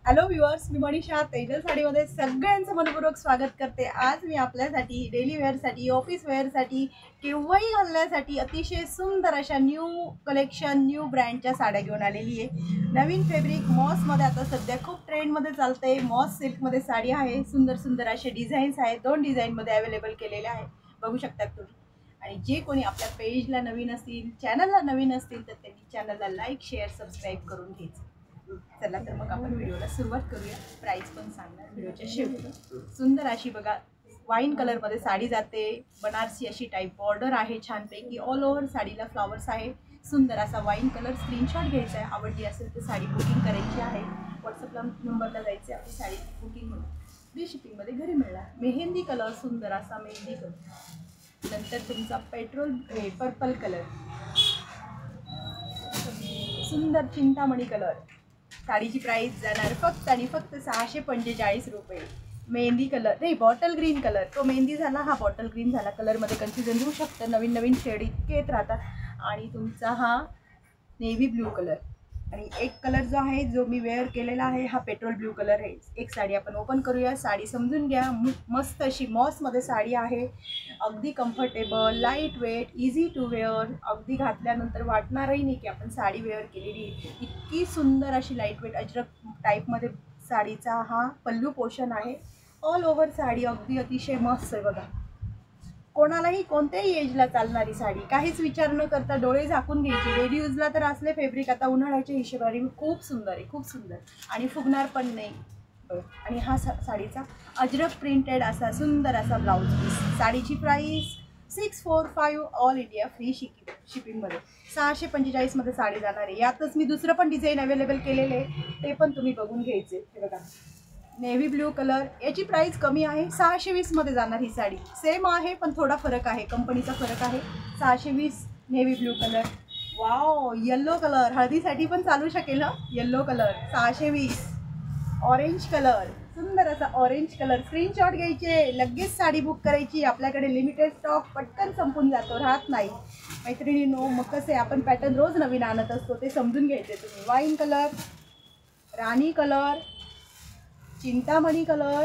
Hello viewers, मी मनीषा तेजल साडीमध्ये सगळ्यांचं मनपूर्वक स्वागत करते। आज मी आपल्यासाठी डेली वेअरसाठी, ऑफिस वेअरसाठी, केव्हाही घालण्यासाठी अतिशय सुंदर अशा न्यू कलेक्शन, न्यू ब्रँडच्या साड्या घेऊन आलेली आहे। नवीन फॅब्रिक मॉसमध्ये आता सध्या खूप ट्रेंडमध्ये चालते। मॉस सिल्कमध्ये साडी आहे, सुंदर सुंदर असे डिझाईन्स आहेत, 2 डिझाईनमध्ये अवेलेबल केलेले आहे, बघू शकता तुम्ही। आणि जे कोणी आपल्या पेजला नवीन असतील, चॅनलला नवीन असतील, तर त्यांनी चॅनलला लाईक, शेअर, सबस्क्राईब करून घ्यायचं। चला तर मग आपण व्हिडिओला सुरुवात करूया। प्राइस पण सांगणार व्हिडिओच्या शेवटी। सुंदर अशी बघा वाईन कलर मध्ये साडी जाते, बनारसी अशी टाइप बॉर्डर आहे छानपैकी, ऑल ओव्हर साडीला फ्लावर्स आहे। सुंदर असा वाईन कलर स्क्रीनशॉट घ्यायचा आहे, आवडली असेल तर साडी बुकिंग करायची आहे। व्हॉट्सअपला नंबरला जायचे, आपली साडी बुकिंग होईल, फ्री शिपिंग मध्ये घरी मिळणार। मेहंदी कलर, सुंदर असा मेहंदी कलर, नंतर तुमचा पेट्रोल पर्पल कलर, सुंदर चिंतामणी कलर। साडीची प्राइस जाणार फक्त आणि फक्त 645 रुपये। मेहंदी कलर नाही, बॉटल ग्रीन कलर, तो मेहंदी झाला, हा बॉटल ग्रीन झाला। कलरमध्ये कन्फ्युजन होऊ शकतं, नवीन नवीन शेड इतके येत राहतात। आणि तुमचा हा नेव्ही ब्लू कलर, आणि एक कलर जो आहे जो मी वेअर केलेला आहे हा पेट्रोल ब्लू कलर आहे। एक साडी आपण ओपन करूया, साडी समजून घ्या। मस्त अशी मॉसमध्ये साडी आहे, अगदी comfortable, light weight, easy to wear, अगदी घातल्यानंतर वाटणारही नाही की आपण साडी वेअर केलेली आहे। इतकी सुंदर अशी लाईट वेट अजरक टाईपमध्ये साडीचा हा पल्लू पोर्शन आहे। ऑल ओव्हर साडी अगदी अतिशय मस्त आहे बघा, कोणालाही कोणत्याही एजला चालणारी साडी, काहीच विचार न करता डोळे झाकून घ्यायची। डेली यूजला तर असले फॅब्रिक आता उन्हाळ्याच्या हिशोबाने खूप सुंदर आहे, खूप सुंदर, आणि फुगणार पण नाही। आणि हा साडीचा अजरक प्रिंटेड असा सुंदर असा ब्लाउज पीस। साडीची प्राइस 645, ऑल इंडिया फ्री शिपिंगमध्ये 645 मध्ये साडी जाणार आहे। यातच मी दुसरं पण डिझाईन अवेलेबल केलेले आहे, ते पण तुम्ही बघून घ्यायचे। हे बघा नेव्ही ब्लू कलर, याची प्राइस कमी आहे, 620 मध्ये जाणार ही साडी। सेम आहे पण थोडा फरक आहे, कंपनीचा फरक आहे। 620 navy blue colour. Wow, yellow colour हळदीसाठी पण चालू शकेल हा, येल्लो कलर 620। ऑरेंज कलर, सुंदर असा ऑरेंज कलर, स्क्रीनशॉट घ्यायचे, लगेच साडी बुक करायची। आपल्याकडे लिमिटेड स्टॉक पटकन संपून जातो, राहत नाही मैत्रिणींनो। मग कसे आपण पॅटर्न रोज नवीन आणत असतो, ते समजून घ्यायचे तुम्ही। वाईन कलर, राणी कलर, चिंतामणी कलर,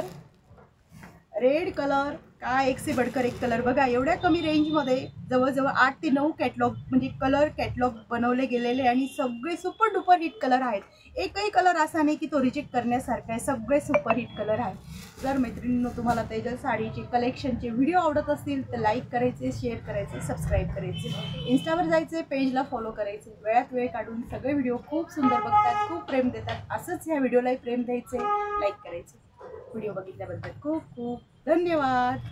रेड कलर, काय एक से बढ़कर एक कलर। बघा एवढ्या कमी रेंजमध्ये जवळजवळ 8 ते 9 कॅटलॉग म्हणजे कलर कॅटलॉग बनवले गेलेले, आणि सगळे सुपर डुपर हिट कलर आहेत। एकही कलर असा नाही की तो रिजेक्ट करण्यासारखा आहे, सगळे सुपर हिट कलर आहेत। जर मैत्रिणींनो तुम्हाला तेजल साडीचे कलेक्शनचे व्हिडिओ आवडत असतील तर लाईक करायचे, शेअर करायचे, सबस्क्राईब करायचे, इंस्टावर जायचे, पेजला फॉलो करायचे। वेळात वेळ काढून सगळे व्हिडिओ खूप सुंदर बघतात, खूप प्रेम देतात, असंच ह्या व्हिडिओलाही प्रेम द्यायचे, लाईक करायचे। व्हिडिओ बघितल्याबद्दल खूप खूप धन्यवाद।